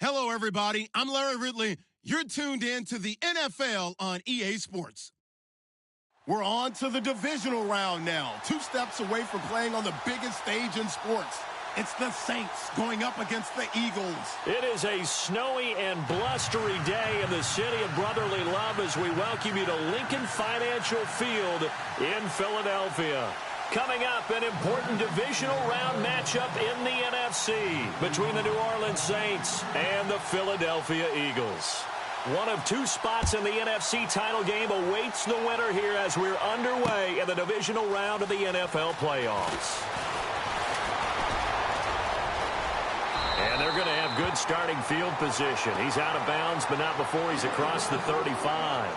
Hello, everybody. I'm Larry Ridley. You're tuned in to the NFL on EA Sports. We're on to the divisional round now. 2 steps away from playing on the biggest stage in sports. It's the Saints going up against the Eagles. It is a snowy and blustery day in the city of brotherly love as we welcome you to Lincoln Financial Field in Philadelphia. Coming up, an important divisional round matchup in the NFC between the New Orleans Saints and the Philadelphia Eagles. One of 2 spots in the NFC title game awaits the winner here as we're underway in the divisional round of the NFL playoffs. And they're going to have good starting field position. He's out of bounds, but not before he's across the 35.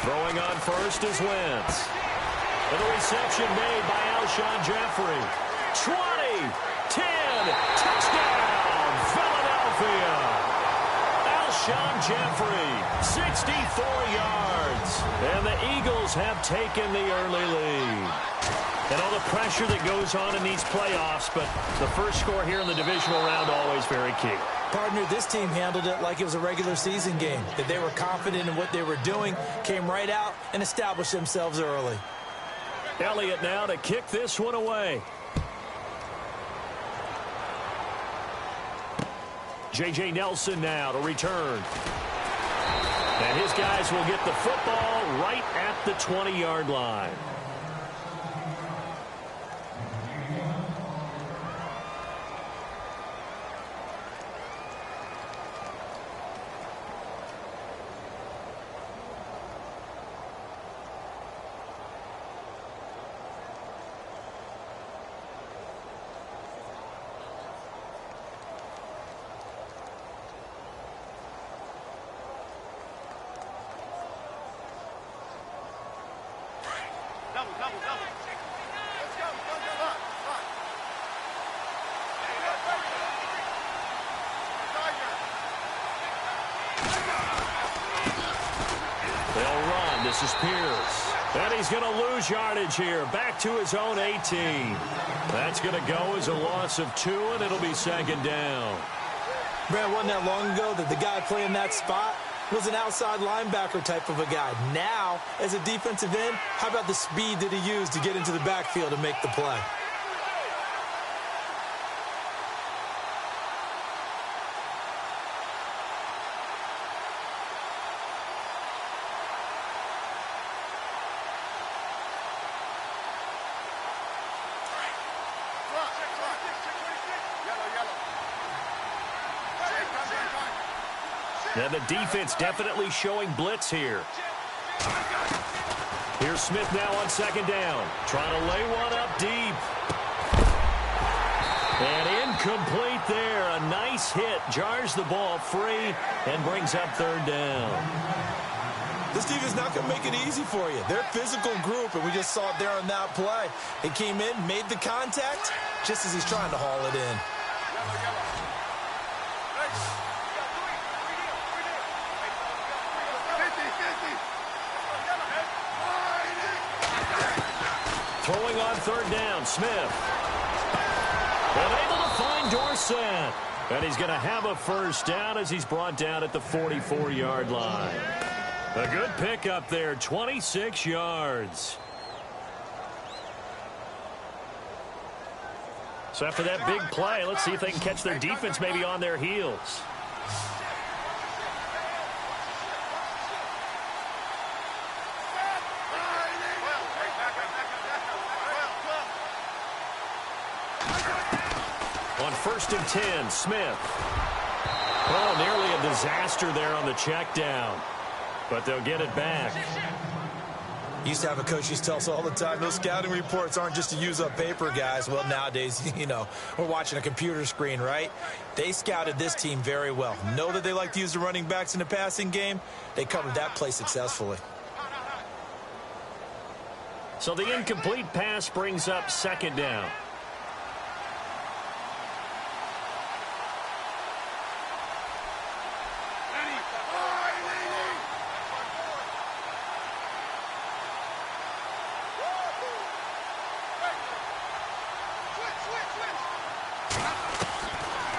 Throwing on first is Wentz. And the reception made by Alshon Jeffrey. 20, 10, touchdown, Philadelphia. Alshon Jeffrey, 64 yards. And the Eagles have taken the early lead. And all the pressure that goes on in these playoffs, but the first score here in the divisional round always very key. Partner, this team handled it like it was a regular season game, that they were confident in what they were doing, came right out and established themselves early. Elliott now to kick this one away. J.J. Nelson now to return. And his guys will get the football right at the 20-yard line. This is Pierce. And he's going to lose yardage here. Back to his own 18. That's going to go as a loss of 2, and it'll be second down. Brad, wasn't that long ago that the guy playing that spot was an outside linebacker type of a guy. Now, as a defensive end, how about the speed that he used to get into the backfield and make the play? And the defense definitely showing blitz here. Here's Smith now on second down. Trying to lay one up deep. And incomplete there. A nice hit. Jars the ball free and brings up third down. This defense is not going to make it easy for you. They're a physical group, and we just saw it there on that play. They came in, made the contact, just as he's trying to haul it in. Throwing on third down, Smith. And able to find Dorsett. And he's going to have a first down as he's brought down at the 44-yard line. A good pickup there, 26 yards. So after that big play, let's see if they can catch their defense maybe on their heels. On first and 10, Smith. Oh, nearly a disaster there on the check down. But they'll get it back. Used to have a coach used to tell us all the time, those scouting reports aren't just to use up paper, guys. Well, nowadays, we're watching a computer screen, right? They scouted this team very well. Know that they like to use the running backs in the passing game. They covered that play successfully. So the incomplete pass brings up second down.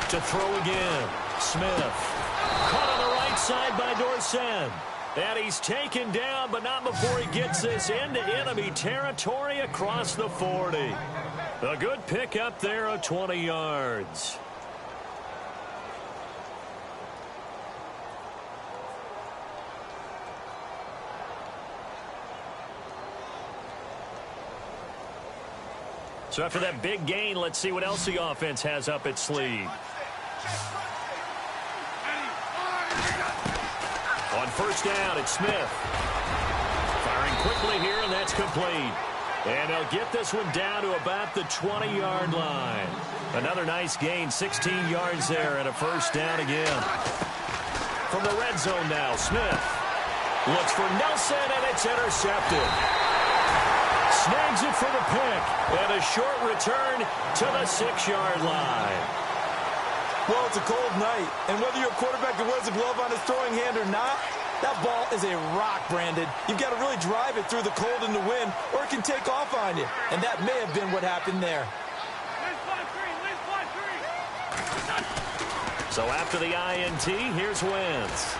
To throw again. Smith. Caught on the right side by Dorsett. And he's taken down, but not before he gets this into enemy territory across the 40. A good pickup there of 20 yards. So after that big gain, let's see what else the offense has up its sleeve. On first down, it's Smith. Firing quickly here, and that's complete. And they'll get this one down to about the 20-yard line. Another nice gain, 16 yards there, and a first down again. From the red zone now, Smith looks for Nelson, and it's intercepted. Snags it for the pick, and a short return to the 6-yard line. Well, it's a cold night, and whether you're a quarterback that wears a glove on his throwing hand or not, that ball is a rock, Brandon. You've got to really drive it through the cold and the wind, or it can take off on you. And that may have been what happened there. So after the INT, here's Wentz.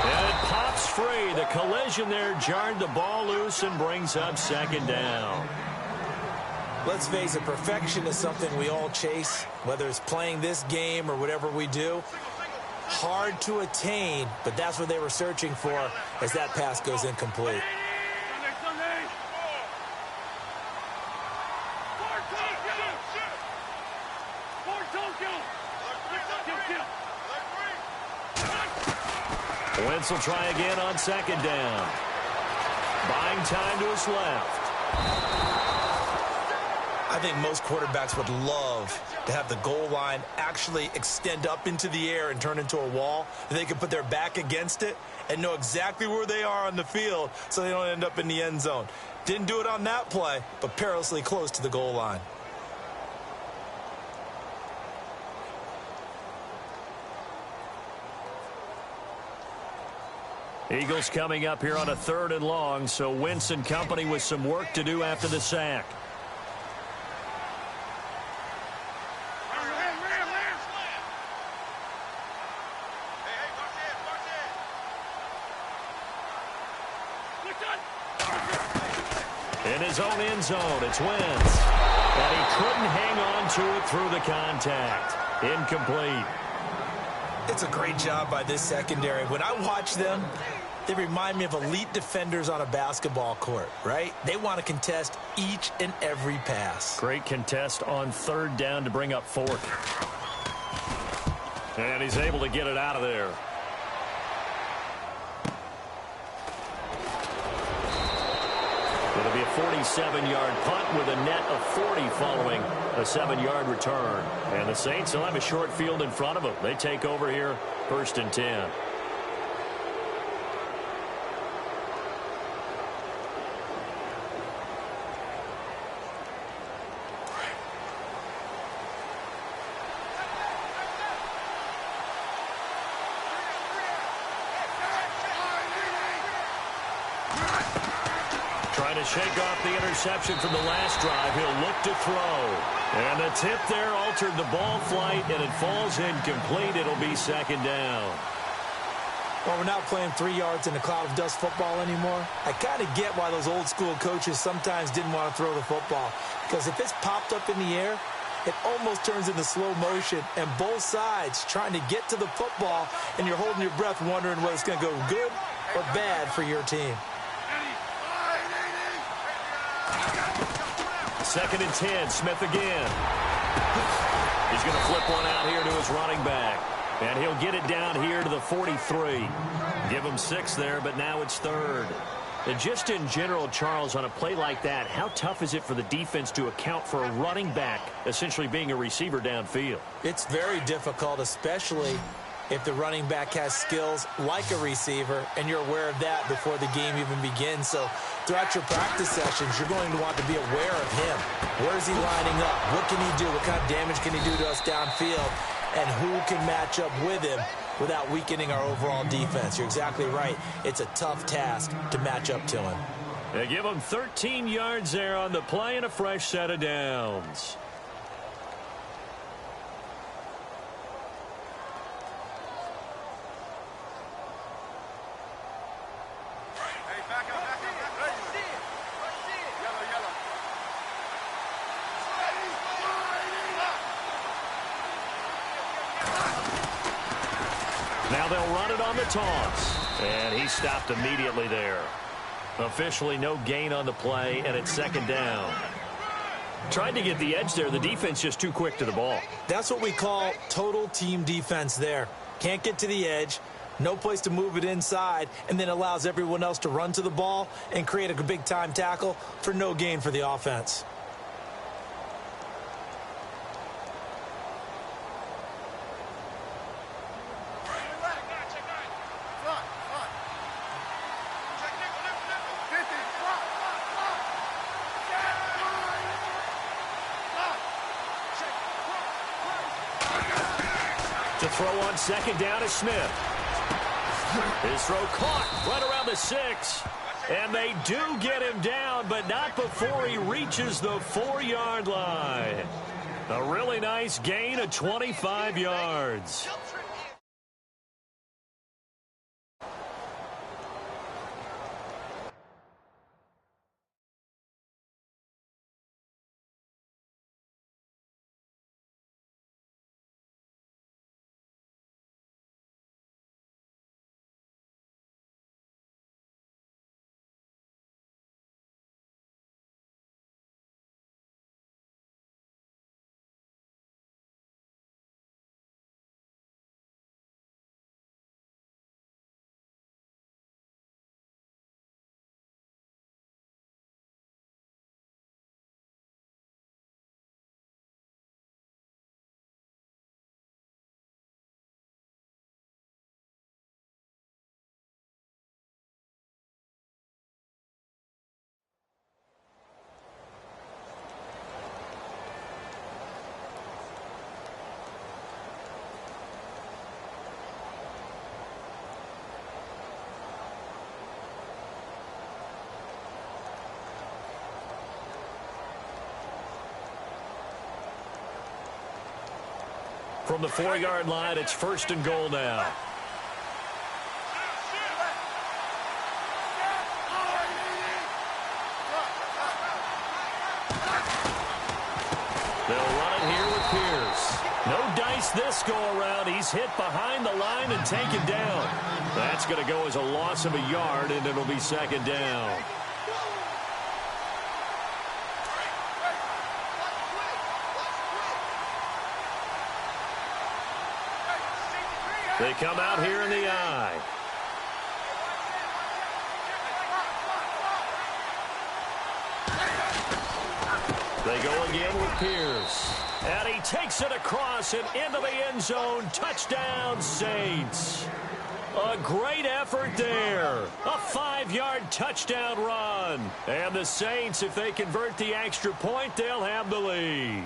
And it pops free. The collision there jarred the ball loose and brings up second down. Let's face it, perfection is something we all chase, whether it's playing this game or whatever we do. Hard to attain, but that's what they were searching for as that pass goes incomplete. Wentz will try again on second down. Buying time to his left. I think most quarterbacks would love to have the goal line actually extend up into the air and turn into a wall. They can put their back against it and know exactly where they are on the field so they don't end up in the end zone. Didn't do it on that play, but perilously close to the goal line. Eagles coming up here on a 3rd and long, so Wentz and company with some work to do after the sack. In his own end zone, it's Wentz. But he couldn't hang on to it through the contact. Incomplete. It's a great job by this secondary. When I watch them, they remind me of elite defenders on a basketball court, right? They want to contest each and every pass. Great contest on 3rd down to bring up 4th. And he's able to get it out of there. It'll be a 47-yard punt with a net of 40 following a 7-yard return. And the Saints will have a short field in front of them. They take over here, 1st and 10. Trying to shake off the interception from the last drive. He'll look to throw. And the tip there altered the ball flight, and it falls incomplete. It'll be 2nd down. Well, we're not playing 3 yards in a cloud of dust football anymore. I kind of get why those old school coaches sometimes didn't want to throw the football. Because if it's popped up in the air, it almost turns into slow motion. And both sides trying to get to the football, and you're holding your breath wondering whether it's going to go good or bad for your team. 2nd and 10, Smith again. He's going to flip one out here to his running back. And he'll get it down here to the 43. Give him 6 there, but now it's 3rd. And just in general, Charles, on a play like that, how tough is it for the defense to account for a running back essentially being a receiver downfield? It's very difficult, especially if the running back has skills like a receiver, and you're aware of that before the game even begins. So throughout your practice sessions, you're going to want to be aware of him. Where is he lining up? What can he do? What kind of damage can he do to us downfield? And who can match up with him without weakening our overall defense? You're exactly right. It's a tough task to match up to him. They give him 13 yards there on the play and a fresh set of downs. Now they'll run it on the toss. And he stopped immediately there. Officially no gain on the play, and it's second down. Tried to get the edge there. The defense just too quick to the ball. That's what we call total team defense there. Can't get to the edge, no place to move it inside, and then allows everyone else to run to the ball and create a big-time tackle for no gain for the offense. To throw on second down is Smith. His throw caught right around the 6. And they do get him down, but not before he reaches the 4-yard line. A really nice gain of 25 yards. From the 4-yard line, it's first and goal now. They'll run it here with Pierce. No dice this go-around. He's hit behind the line and taken down. That's going to go as a loss of a yard, and it'll be second down. They come out here in the I. They go again with Pierce. And he takes it across and into the end zone. Touchdown, Saints. A great effort there. A 5-yard touchdown run. And the Saints, if they convert the extra point, they'll have the lead.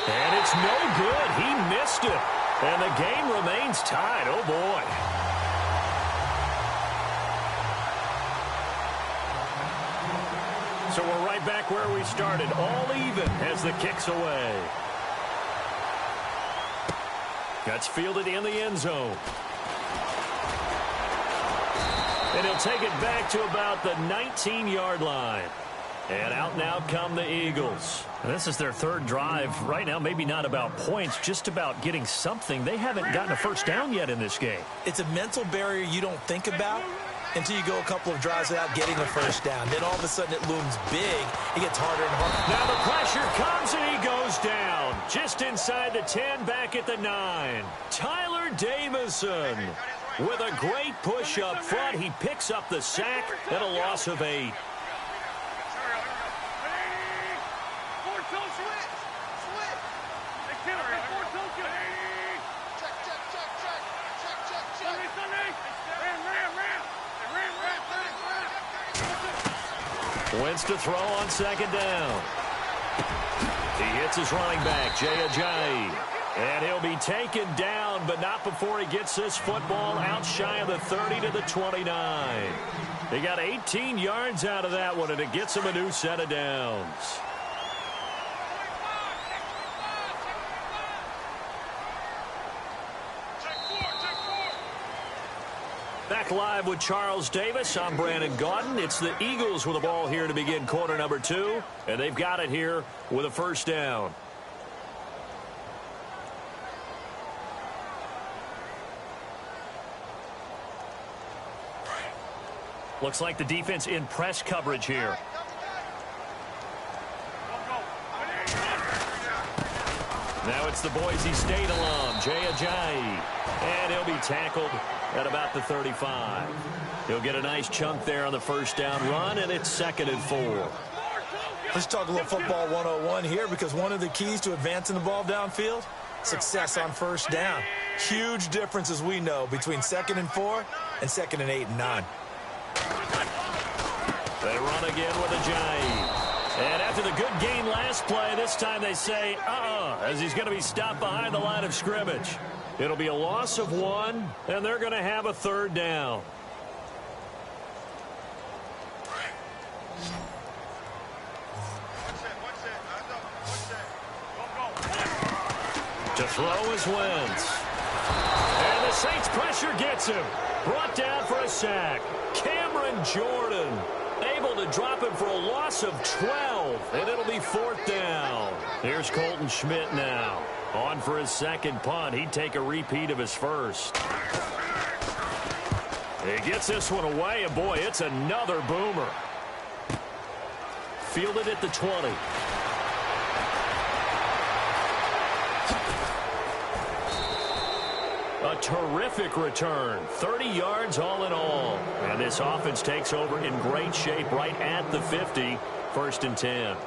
And it's no good. He missed it. And the game remains tied. Oh, boy. So we're right back where we started. All even as the kick's away. That's fielded in the end zone. And he'll take it back to about the 19-yard line. And out now come the Eagles. This is their third drive. Right now, maybe not about points, just about getting something. They haven't gotten a first down yet in this game. It's a mental barrier you don't think about until you go a couple of drives without getting a first down. Then all of a sudden it looms big. It gets harder and harder. Now the pressure comes and he goes down. Just inside the 10, back at the 9. Tyler Davison. With a great push up front, he picks up the sack and a loss of 8. Wentz to throw on second down. He hits his running back, Jay Ajayi. And he'll be taken down, but not before he gets this football out shy of the 30 to the 29. He got 18 yards out of that one, and it gets him a new set of downs. Back live with Charles Davis. I'm Brandon Gaudin. It's the Eagles with the ball here to begin quarter number 2, and they've got it here with a first down. Looks like the defense in press coverage here. Now it's the Boise State alum, Jay Ajayi. And he'll be tackled at about the 35. He'll get a nice chunk there on the first down run, and it's 2nd and 4. Let's talk a little football 101 here, because one of the keys to advancing the ball downfield, success on first down. Huge difference, as we know, between 2nd and 4 and 2nd and 8 and 9. They run again with Ajayi. And after the good gain last play, this time they say, as he's going to be stopped behind the line of scrimmage. It'll be a loss of 1, and they're going to have a 3rd down. To throw is Wentz. And the Saints pressure gets him. Brought down for a sack. Cameron Jordan able to drop him for a loss of 12, and it'll be 4th down. Here's Colton Schmidt now. On for his second punt. He'd take a repeat of his first. He gets this one away, and boy, it's another boomer. Fielded at the 20. A terrific return. 30 yards all in all. And this offense takes over in great shape right at the 50. 1st and 10.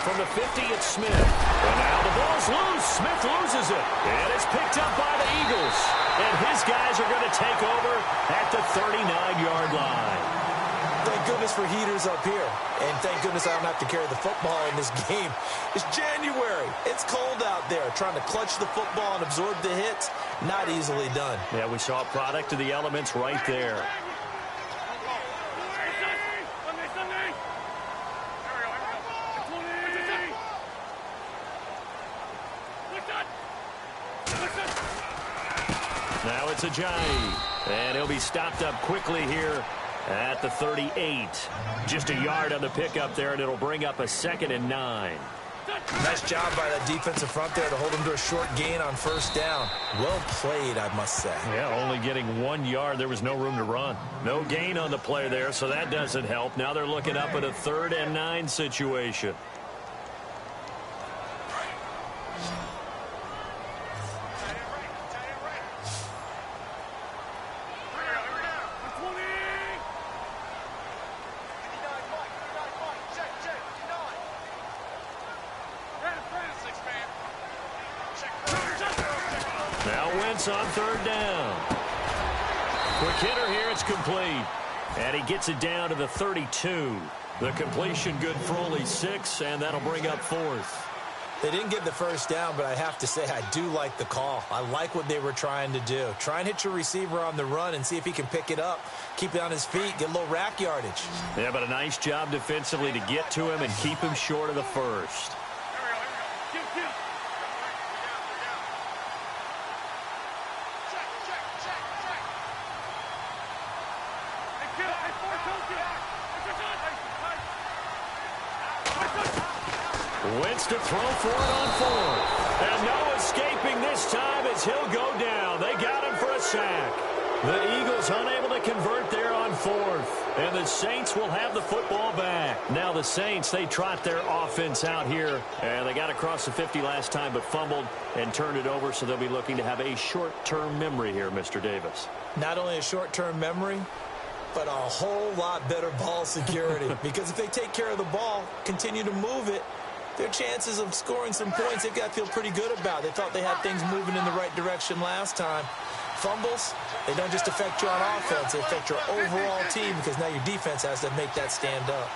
From the 50, it's Smith. And now the ball's loose. Smith loses it. And it's picked up by the Eagles. And his guys are going to take over at the 39-yard line. Thank goodness for heaters up here. And thank goodness I don't have to carry the football in this game. It's January. It's cold out there. Trying to clutch the football and absorb the hits, not easily done. Yeah, we saw a product of the elements right there. Now it's Ajayi, and he'll be stopped up quickly here at the 38. Just a yard on the pickup there, and it'll bring up a 2nd and 9. Nice job by that defensive front there to hold him to a short gain on first down. Well played, I must say. Yeah, only getting 1 yard. There was no room to run. No gain on the play there, so that doesn't help. Now they're looking up at a 3rd and 9 situation. Now Wentz on 3rd down. Quick hitter here, it's complete. And he gets it down to the 32. The completion good for only 6, and that'll bring up 4th. They didn't get the first down, but I have to say I do like the call. I like what they were trying to do. Try and hit your receiver on the run and see if he can pick it up. Keep it on his feet, get a little rack yardage. Yeah, but a nice job defensively to get to him and keep him short of the first. Wentz to throw for it on fourth. And no escaping this time as he'll go down. They got him for a sack. The Eagles unable to convert there on fourth. And the Saints will have the football back. Now the Saints, they trot their offense out here. And they got across the 50 last time but fumbled and turned it over. So they'll be looking to have a short-term memory here, Mr. Davis. Not only a short-term memory, but a whole lot better ball security. Because if they take care of the ball, continue to move it, their chances of scoring some points, they've got to feel pretty good about. They thought they had things moving in the right direction last time. Fumbles, they don't just affect you on offense, they affect your overall team because now your defense has to make that stand up.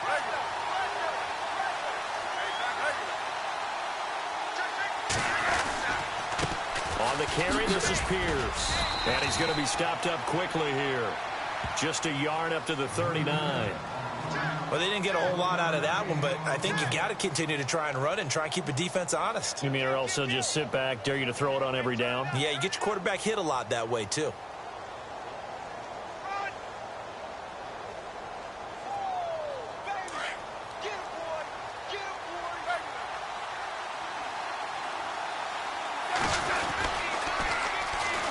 On the carry, this is Pierce. And he's going to be stopped up quickly here. Just a yard up to the 39. Well, they didn't get a whole lot out of that one, but I think you got to continue to try and run and try and keep the defense honest. You mean or else they'll just sit back, dare you to throw it on every down? Yeah, you get your quarterback hit a lot that way, too.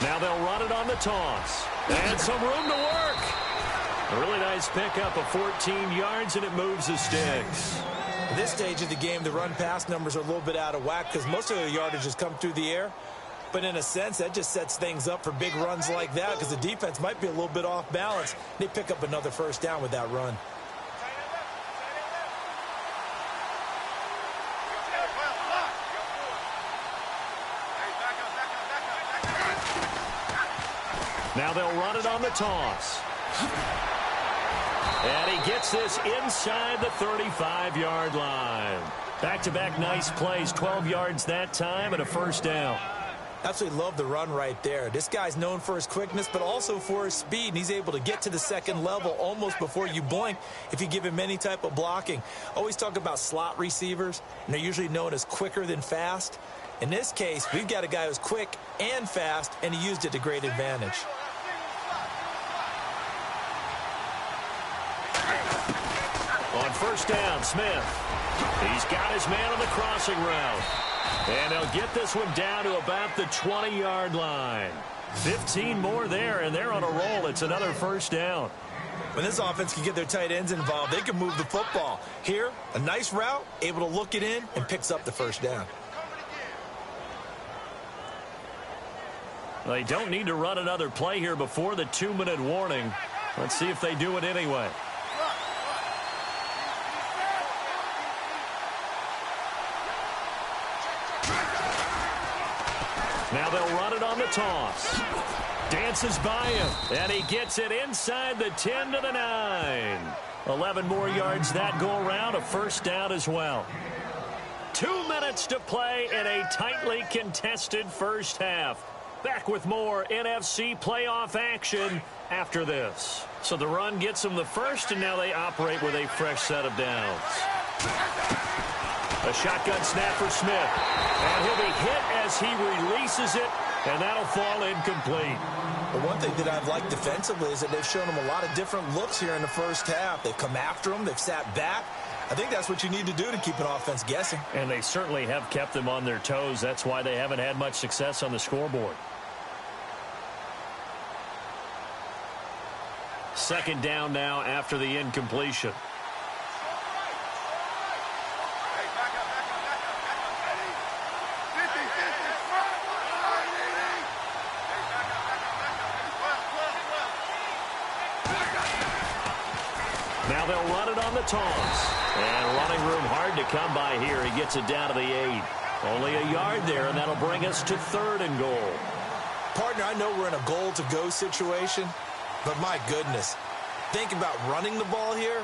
Now they'll run it on the toss. And some room to work. A really nice pickup of 14 yards, and it moves the sticks. At this stage of the game, the run-pass numbers are a little bit out of whack because most of the yardage has come through the air. But in a sense, that just sets things up for big runs like that because the defense might be a little bit off balance. They pick up another first down with that run. Now they'll run it on the toss. And he gets this inside the 35-yard line. Back-to-back nice plays, 12 yards that time and a first down. Absolutely love the run right there. This guy's known for his quickness, but also for his speed. And he's able to get to the second level almost before you blink if you give him any type of blocking. Always talk about slot receivers, and they're usually known as quicker than fast. In this case, we've got a guy who's quick and fast, and he used it to great advantage. On first down, Smith. He's got his man on the crossing route. And they'll get this one down to about the 20-yard line. 15 more there, and they're on a roll. It's another first down. When this offense can get their tight ends involved, they can move the football. Here, a nice route, able to look it in, and picks up the first down. They don't need to run another play here before the 2-minute warning. Let's see if they do it anyway. Now they'll run it on the toss. Dances by him, and he gets it inside the 10 to the 9. 11 more yards that go around, a first down as well. 2 minutes to play in a tightly contested first half. Back with more NFC playoff action after this. So the run gets them the first, and now they operate with a fresh set of downs. A shotgun snap for Smith. And he'll be hit as he releases it, and that'll fall incomplete. The one thing that I've liked defensively is that they've shown him a lot of different looks here in the first half. They've come after him. They've sat back. I think that's what you need to do to keep an offense guessing. And they certainly have kept them on their toes. That's why they haven't had much success on the scoreboard. Second down now after the incompletion. Now they'll run it on the toss. And running room hard to come by here. He gets it down to the 8. Only a yard there, and that'll bring us to 3rd and goal. Partner, I know we're in a goal-to-go situation, but my goodness, think about running the ball here.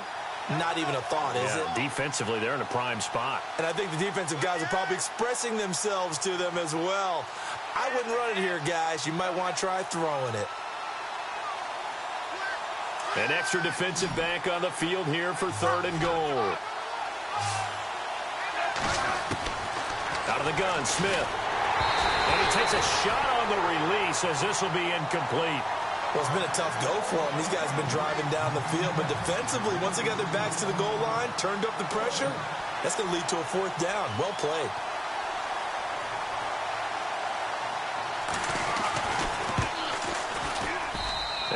Not even a thought, is it? Defensively, they're in a prime spot. And I think the defensive guys are probably expressing themselves to them as well. I wouldn't run it here, guys. You might want to try throwing it. An extra defensive back on the field here for 3rd and goal. Out of the gun, Smith. And he takes a shot on the release as this will be incomplete. Well, it's been a tough go for them. These guys have been driving down the field, but defensively, once they got their backs to the goal line, turned up the pressure, That's going to lead to a 4th down. Well played.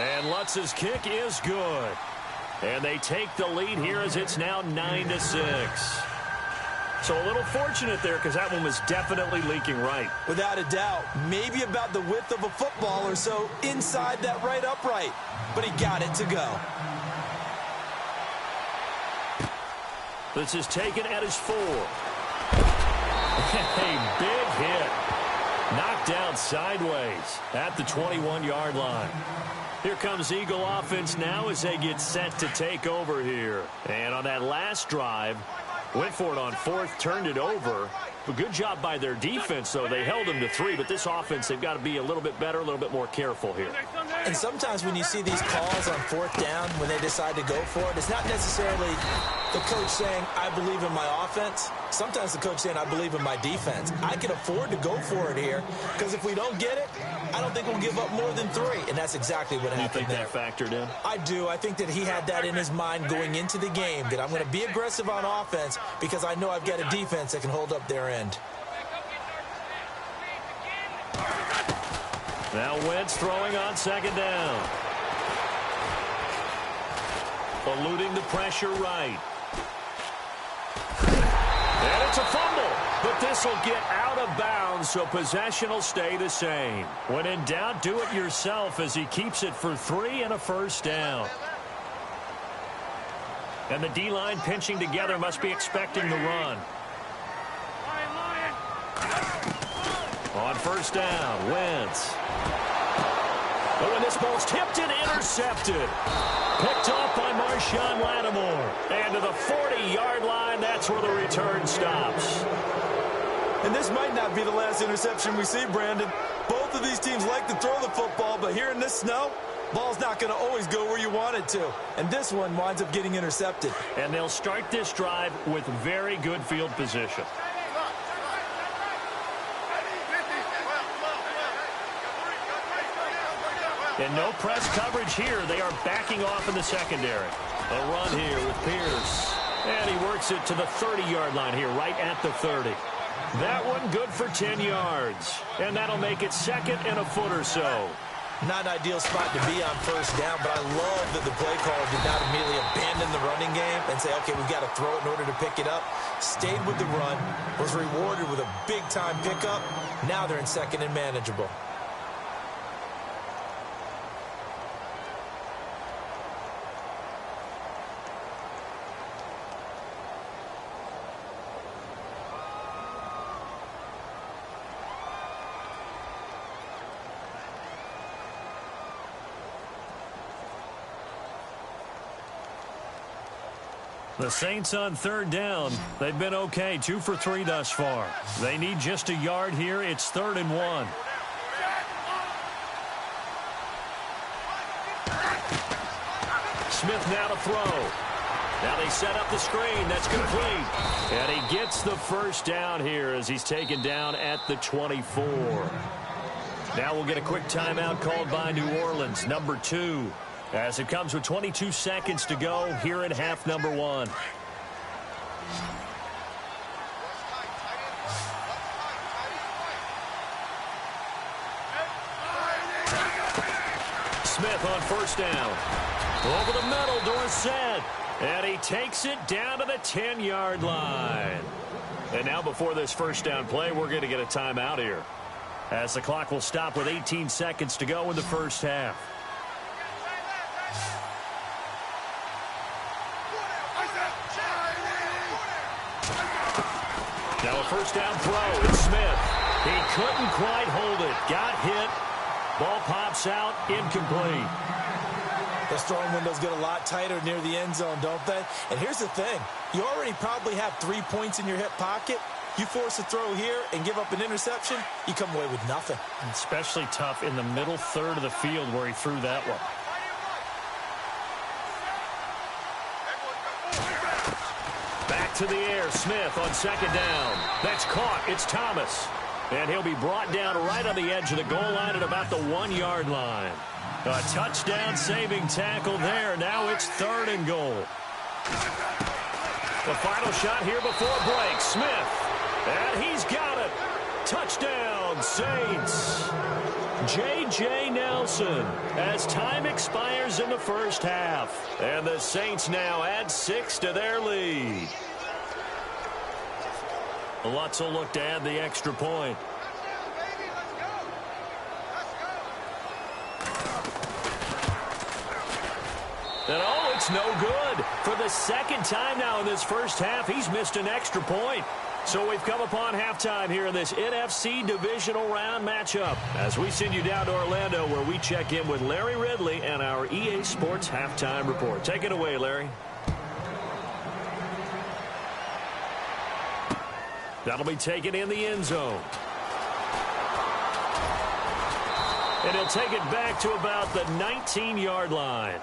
And Lutz's kick is good. And they take the lead here as it's now 9-6. So a little fortunate there because that one was definitely leaking right. Without a doubt. Maybe about the width of a football or so inside that right upright. But he got it to go. This is taken at his 4. A big hit. Knocked down sideways at the 21-yard line. Here comes Eagle offense now as they get set to take over here. And on that last drive, went for it on 4th, turned it over. A good job by their defense, though. They held them to 3, but this offense, they've got to be a little bit better, a little bit more careful here. And sometimes when you see these calls on 4th down, when they decide to go for it, it's not necessarily the coach saying, I believe in my offense. Sometimes the coach saying, I believe in my defense. I can afford to go for it here because if we don't get it, I don't think we'll give up more than 3. And that's exactly what happened there. You think that factored in? I do. I think that he had that in his mind going into the game, that I'm going to be aggressive on offense because I know I've got a defense that can hold up their end. Now Wentz throwing on 2nd down. Eluding the pressure right. And it's a fumble. But this will get out of bounds, so possession will stay the same. When in doubt, do it yourself as he keeps it for 3 and a 1st down. And the D-line pinching together must be expecting the run. On 1st down, Wentz. Oh, and this ball's tipped and intercepted. Picked off by Marshawn Lattimore. And to the 40-yard line, that's where the return stops. And this might not be the last interception we see, Brandon. Both of these teams like to throw the football, but here in this snow, ball's not going to always go where you want it to. And this one winds up getting intercepted. And they'll start this drive with very good field position. And no press coverage here. They are backing off in the secondary. A run here with Pierce. And he works it to the 30-yard line here, right at the 30. That one good for 10 yards. And that'll make it 2nd and a foot or so. Not an ideal spot to be on 1st down, but I love that the play caller did not immediately abandon the running game and say, okay, we've got to throw it in order to pick it up. Stayed with the run, was rewarded with a big-time pickup. Now they're in 2nd and manageable. The Saints on 3rd down. They've been okay, 2 for 3 thus far. They need just a yard here. It's 3rd and 1. Smith now to throw. Now they set up the screen. That's complete. And he gets the 1st down here as he's taken down at the 24. Now we'll get a quick timeout called by New Orleans, number 2. As it comes with 22 seconds to go here in half number 1. Smith on 1st down. Over the middle, Dorsett. And he takes it down to the 10-yard line. And now before this 1st down play, we're going to get a timeout here, as the clock will stop with 18 seconds to go in the 1st half. Now a 1st down throw. It's Smith. He couldn't quite hold it. Got hit. Ball pops out. Incomplete. Those throwing windows get a lot tighter near the end zone, don't they? And here's the thing. You already probably have 3 points in your hip pocket. You force a throw here and give up an interception, you come away with nothing. Especially tough in the middle third of the field where he threw that one. Back to the air. Smith on 2nd down. That's caught. It's Thomas. And he'll be brought down right on the edge of the goal line at about the 1-yard line. A touchdown saving tackle there. Now it's 3rd and goal. The final shot here before break. Smith. And he's got it. Touchdown, Saints. J.J. Nelson as time expires in the first half. And the Saints now add 6 to their lead. Lutz will look to add the extra point. And oh, it's no good. For the second time now in this first half, he's missed an extra point. So we've come upon halftime here in this NFC divisional round matchup as we send you down to Orlando where we check in with Larry Ridley and our EA Sports halftime report. Take it away, Larry. That'll be taken in the end zone. And he'll take it back to about the 19-yard line.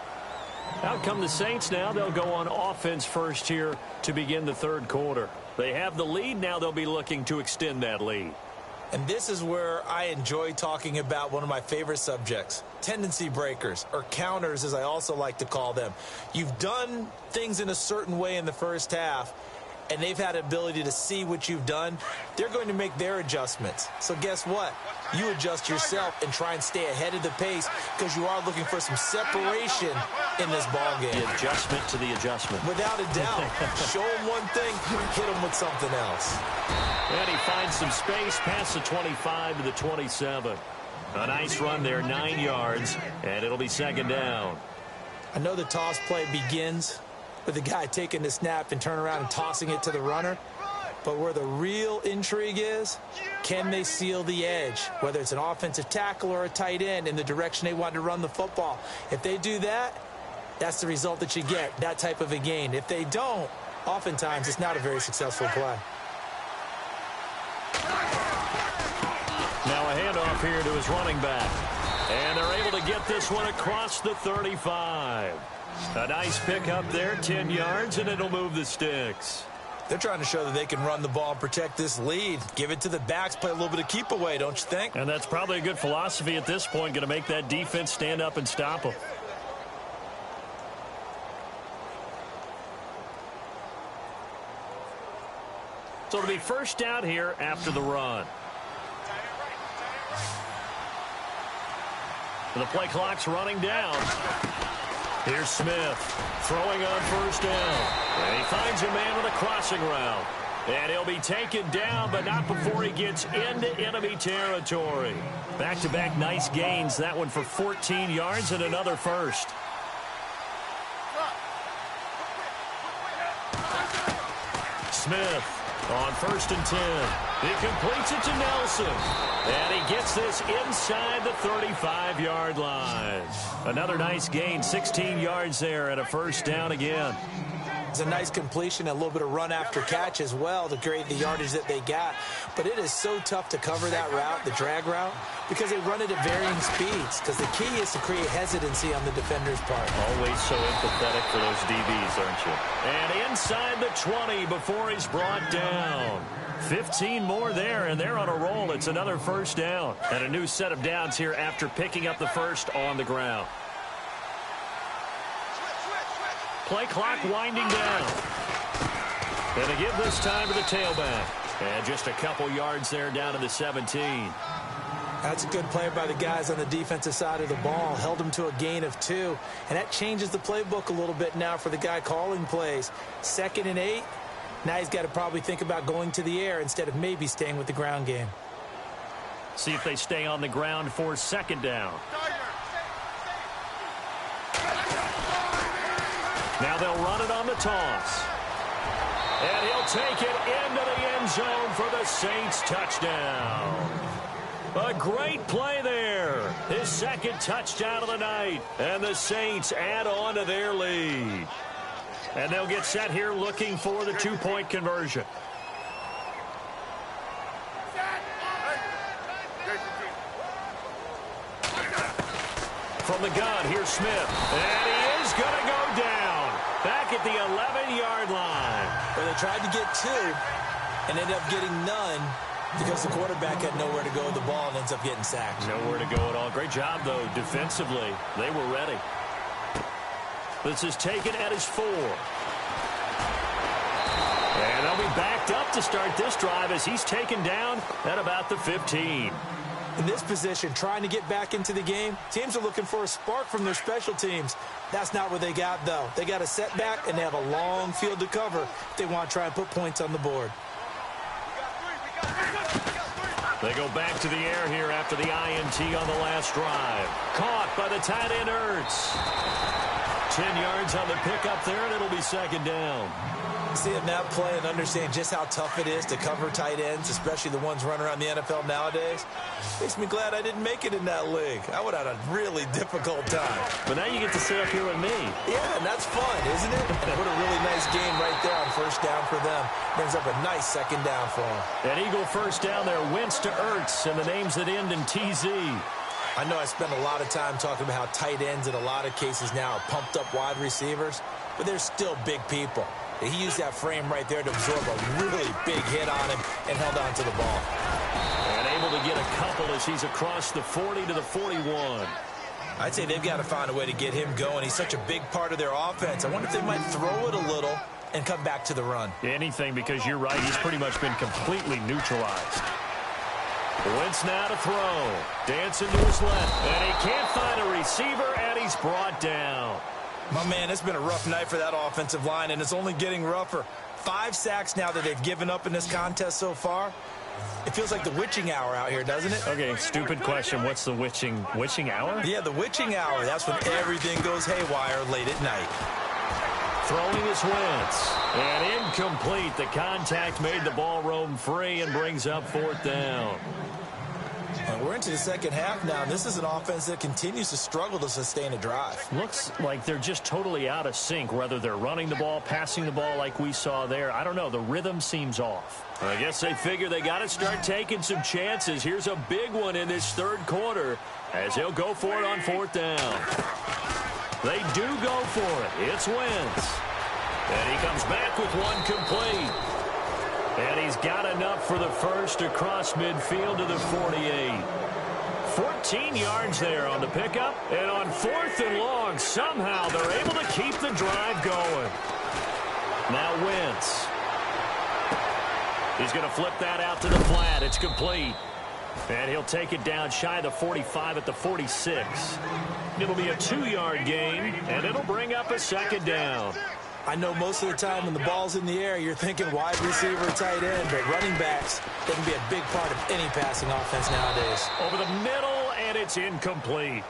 Out come the Saints now. They'll go on offense first here to begin the third quarter. They have the lead. Now they'll be looking to extend that lead. And this is where I enjoy talking about one of my favorite subjects, tendency breakers, or counters as I also like to call them. You've done things in a certain way in the first half, and they've had the ability to see what you've done. They're going to make their adjustments. So guess what? You adjust yourself and try and stay ahead of the pace because you are looking for some separation in this ball game. The adjustment to the adjustment. Without a doubt. Show them one thing, hit them with something else. And he finds some space past the 25 to the 27. A nice run there, 9 yards, and it'll be second down. I know the toss play begins with the guy taking the snap and turn around and tossing it to the runner. But where the real intrigue is, can they seal the edge, whether it's an offensive tackle or a tight end in the direction they want to run the football? If they do that, that's the result that you get, that type of a gain. If they don't, oftentimes it's not a very successful play. Now a handoff here to his running back. And they're able to get this one across the 35. A nice pick up there, 10 yards, and it'll move the sticks. They're trying to show that they can run the ball and protect this lead. Give it to the backs, play a little bit of keep away, don't you think? And that's probably a good philosophy at this point, going to make that defense stand up and stop them. So it'll be first down here after the run. The play clock's running down. Here's Smith throwing on first down. And he finds a man with a crossing route. And he'll be taken down, but not before he gets into enemy territory. Back-to-back nice gains. That one for 14 yards and another first. Smith on 1st and 10. He completes it to Nelson. And he gets this inside the 35-yard line. Another nice gain, 16 yards there and a first down again. It's a nice completion, a little bit of run after catch as well to create the yardage that they got. But it is so tough to cover that route, the drag route, because they run it at varying speeds. Because the key is to create hesitancy on the defender's part. Always so empathetic for those DBs, aren't you? And inside the 20 before he's brought down. 15 more there, and they're on a roll. It's another first down. And a new set of downs here after picking up the first on the ground. Play clock winding down. And they give this time to the tailback. And just a couple yards there down to the 17. That's a good play by the guys on the defensive side of the ball. Held them to a gain of 2. And that changes the playbook a little bit now for the guy calling plays. 2nd and 8. Now he's got to probably think about going to the air instead of maybe staying with the ground game. See if they stay on the ground for second down. Now they'll run it on the toss. And he'll take it into the end zone for the Saints touchdown. A great play there. His second touchdown of the night. And the Saints add on to their lead. And they'll get set here looking for the 2-point conversion. From the gun, here's Smith. And he is going to go down. Back at the 11-yard line. Well, they tried to get 2 and ended up getting none because the quarterback had nowhere to go with the ball and ends up getting sacked. Nowhere to go at all. Great job, though, defensively. They were ready. This is taken at his 4. And they'll be backed up to start this drive as he's taken down at about the 15. In this position, trying to get back into the game, teams are looking for a spark from their special teams. That's not what they got, though. They got a setback, and they have a long field to cover if they want to try and put points on the board. They go back to the air here after the INT on the last drive. Caught by the tight end, Ertz. 10 yards on the pickup there, and it'll be second down. Seeing that play and understand just how tough it is to cover tight ends, especially the ones running around the NFL nowadays, makes me glad I didn't make it in that league. I would have had a really difficult time. But now you get to sit up here with me. Yeah, and that's fun, isn't it? And what a really nice game right there on first down for them. Brings up a nice second down for them. An Eagle first down there, Wentz to Ertz, and the names that end in TZ. I know I spend a lot of time talking about how tight ends in a lot of cases now are pumped up wide receivers, but they're still big people. He used that frame right there to absorb a really big hit on him and held on to the ball. And able to get a couple as he's across the 40 to the 41. I'd say they've got to find a way to get him going. He's such a big part of their offense. I wonder if they might throw it a little and come back to the run. Anything, because you're right, he's pretty much been completely neutralized. Wentz now to throw. Dancing to his left. And he can't find a receiver, and he's brought down. My man, it's been a rough night for that offensive line, and it's only getting rougher. 5 sacks now that they've given up in this contest so far. It feels like the witching hour out here, doesn't it? Okay, stupid question. What's the witching hour? Yeah, the witching hour. That's when everything goes haywire late at night. Throwing is Wentz. And incomplete. The contact made the ball roam free and brings up fourth down. And we're into the second half now, and this is an offense that continues to struggle to sustain a drive. Looks like they're just totally out of sync, whether they're running the ball, passing the ball like we saw there. I don't know. The rhythm seems off. I guess they figure they got to start taking some chances. Here's a big one in this third quarter as he'll go for it on fourth down. They do go for it. It's Wentz. And he comes back with one complete. And he's got enough for the first across midfield to the 48. 14 yards there on the pickup. And on fourth and long, somehow they're able to keep the drive going. Now Wentz. He's going to flip that out to the flat. It's complete. And he'll take it down shy of the 45 at the 46. It'll be a 2-yard gain, and it'll bring up a second down. I know most of the time when the ball's in the air, you're thinking wide receiver, tight end, but running backs, they can be a big part of any passing offense nowadays. Over the middle, and it's incomplete.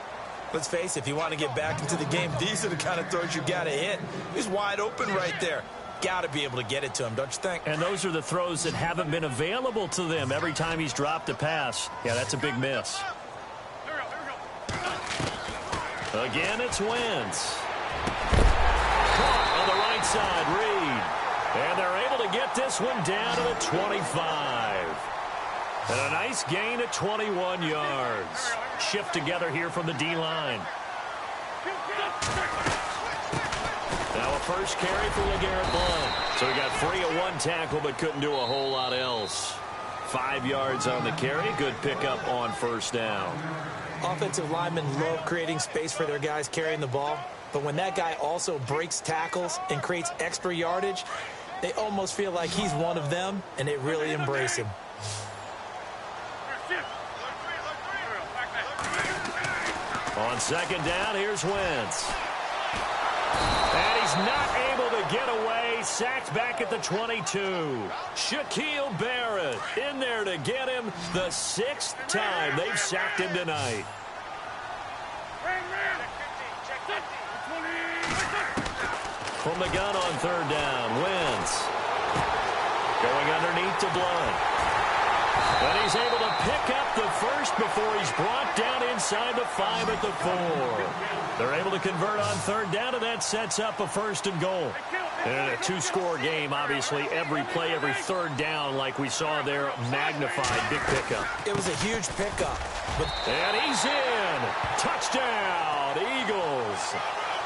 Let's face it, if you want to get back into the game, these are the kind of throws you got to hit. He's wide open right there. Got to be able to get it to him, don't you think? And those are the throws that haven't been available to them every time he's dropped a pass. Yeah, that's a big miss. Again, it's Wentz. Caught on the right side, Reed. And they're able to get this one down to the 25. And a nice gain at 21 yards. Shift together here from the D-line. Now a first carry for LeGarrette Blount. So he got free of one tackle but couldn't do a whole lot else. 5 yards on the carry. Good pickup on first down. Offensive linemen love creating space for their guys carrying the ball. But when that guy also breaks tackles and creates extra yardage, they almost feel like he's one of them, and they really embrace him. On second down, here's Wentz. And he's not able to get away. Sacked back at the 22. Shaquille Barrett in there to get him the 6th time they've sacked him tonight. From the gun on third down, Wentz. Going underneath to Blount. And he's able to pick up the first before he's brought down inside the 5 at the 4. They're able to convert on third down, and that sets up a first and goal. And a 2-score game, obviously, every play, every third down, like we saw there, magnified, big pickup. It was a huge pickup. And he's in. Touchdown, Eagles.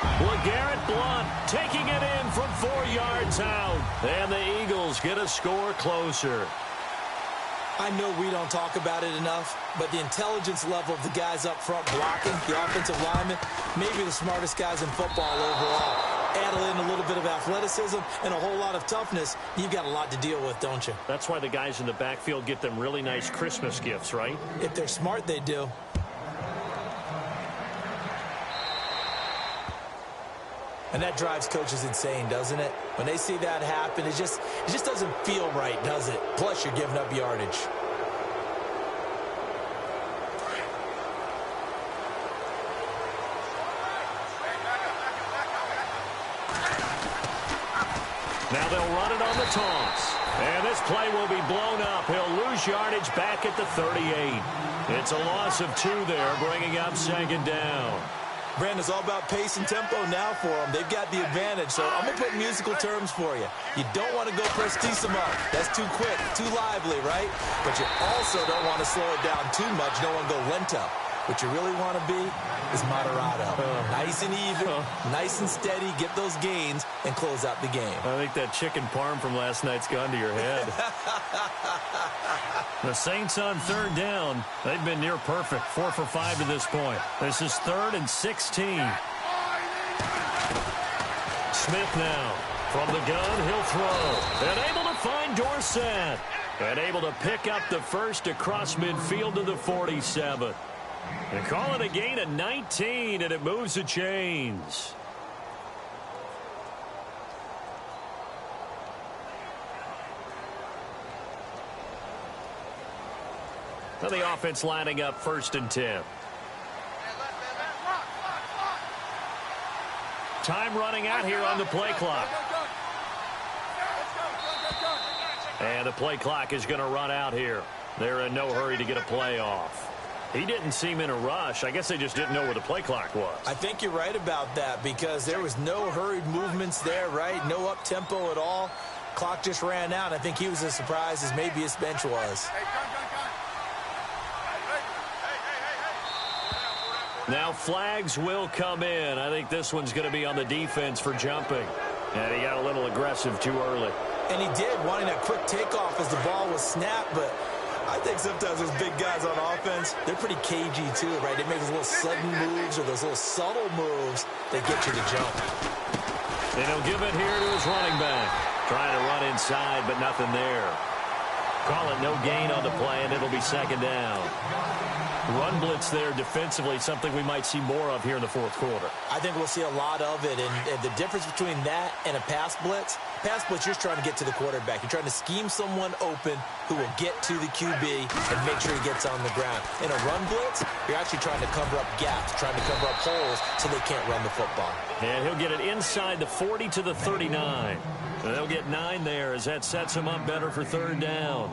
LeGarrette Blount taking it in from 4 yards out. And the Eagles get a score closer. I know we don't talk about it enough, but the intelligence level of the guys up front blocking, the offensive linemen, maybe the smartest guys in football overall. Add in a little bit of athleticism and a whole lot of toughness, you've got a lot to deal with, don't you? That's why the guys in the backfield get them really nice Christmas gifts, right? If they're smart, they do. And that drives coaches insane, doesn't it? When they see that happen, it just doesn't feel right, does it? Plus, you're giving up yardage. Now they'll run it on the toss. And this play will be blown up. He'll lose yardage back at the 38. It's a loss of 2 there, bringing up second down. Brandon, it's all about pace and tempo now for them. They've got the advantage, so I'm going to put musical terms for you. You don't want to go prestissimo. That's too quick, too lively, right? But you also don't want to slow it down too much. You don't want to go lento. What you really want to be is moderato. Nice and even, nice and steady, get those gains, and close out the game. I think that chicken parm from last night's gone to your head. The Saints on third down. They've been near perfect, 4 for 5 to this point. This is 3rd and 16. Smith now. From the gun, he'll throw. And able to find Dorsett. And able to pick up the first across midfield to the 47. They call it a gain of 19, and it moves the chains. So the offense lining up 1st and 10. Time running out here on the play clock. And the play clock is going to run out here. They're in no hurry to get a play off. He didn't seem in a rush. I guess they just didn't know where the play clock was. I think you're right about that because there was no hurried movements there, right? No up-tempo at all. Clock just ran out. I think he was as surprised as maybe his bench was. Now flags will come in. I think this one's going to be on the defense for jumping. And he got a little aggressive too early. And he did, wanting that quick takeoff as the ball was snapped, but I think sometimes those big guys on offense, they're pretty cagey too, right? They make those little sudden moves or those little subtle moves that get you to jump. And he'll give it here to his running back. Trying to run inside, but nothing there. Call it no gain on the play, and it'll be second down. Run blitz there defensively, something we might see more of here in the 4th quarter. I think we'll see a lot of it, and the difference between that and a pass blitz, you're just trying to get to the quarterback. You're trying to scheme someone open who will get to the QB and make sure he gets on the ground. In a run blitz, you're actually trying to cover up gaps, trying to cover up holes so they can't run the football. And he'll get it inside the 40 to the 39. And they'll get 9 there as that sets him up better for 3rd down.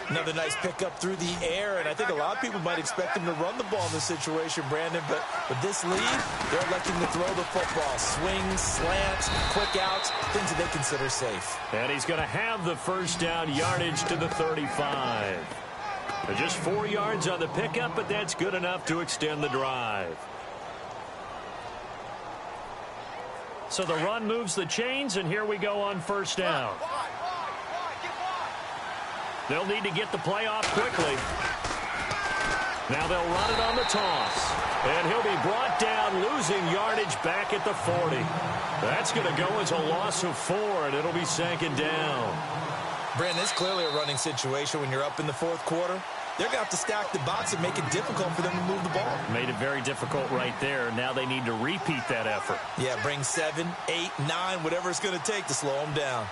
Another nice pickup through the air, and I think a lot of people might expect him to run the ball in this situation, Brandon, but with this lead, they're electing to throw the football. Swings, slants, quick outs, things that they consider safe. And he's going to have the first down, yardage to the 35. Just 4 yards on the pickup, but that's good enough to extend the drive. So the run moves the chains, and here we go on first down. They'll need to get the play off quickly. Now they'll run it on the toss. And he'll be brought down, losing yardage back at the 40. That's going to go as a loss of 4, and it'll be second down. Brandon, it's clearly a running situation when you're up in the 4th quarter. They're going to have to stack the box and make it difficult for them to move the ball. Made it very difficult right there. Now they need to repeat that effort. Yeah, bring 7, 8, 9, whatever it's going to take to slow them down.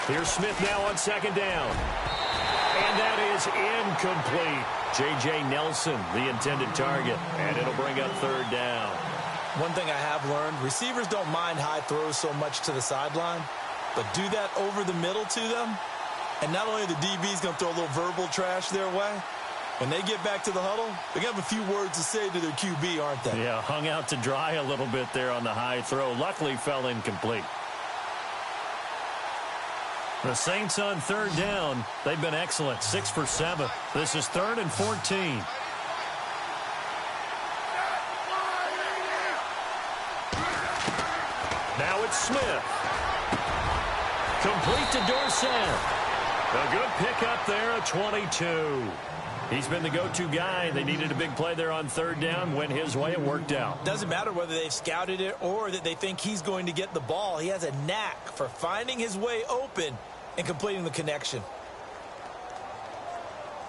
Here's Smith now on second down. And that is incomplete. J.J. Nelson, the intended target. And it'll bring up 3rd down. One thing I have learned, receivers don't mind high throws so much to the sideline, but do that over the middle to them, and not only the DB's going to throw a little verbal trash their way, when they get back to the huddle, they're going to have a few words to say to their QB, aren't they? Yeah, hung out to dry a little bit there on the high throw. Luckily fell incomplete. The Saints on 3rd down. They've been excellent, 6 for 7. This is 3rd and 14. Now it's Smith. Complete to Dorsett. A good pickup there, a 22. He's been the go-to guy. They needed a big play there on third down. Went his way. It worked out. Doesn't matter whether they've scouted it or that they think he's going to get the ball. He has a knack for finding his way open and completing the connection.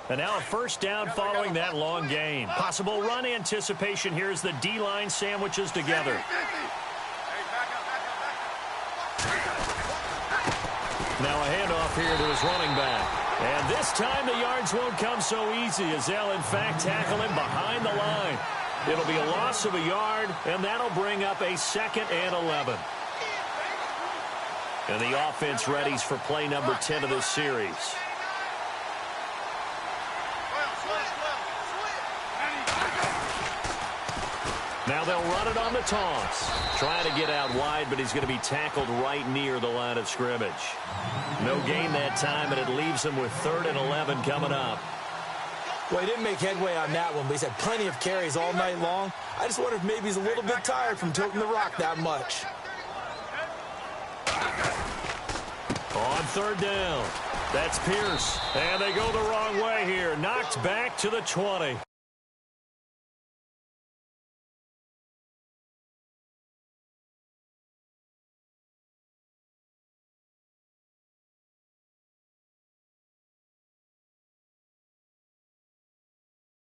And now a first down following that long gain. Possible run anticipation. Here's the D-line sandwiches together. Now a handoff here to his running back. And this time the yards won't come so easy as they'll, in fact, tackle him behind the line. It'll be a loss of a yard, and that'll bring up a 2nd and 11. And the offense readies for play number 10 of this series. Now they'll run it on the toss. Trying to get out wide, but he's going to be tackled right near the line of scrimmage. No gain that time, and it leaves him with 3rd and 11 coming up. Well, he didn't make headway on that one, but he's had plenty of carries all night long. I just wonder if maybe he's a little bit tired from toting the rock that much. On 3rd down, that's Pierce. And they go the wrong way here. Knocked back to the 20.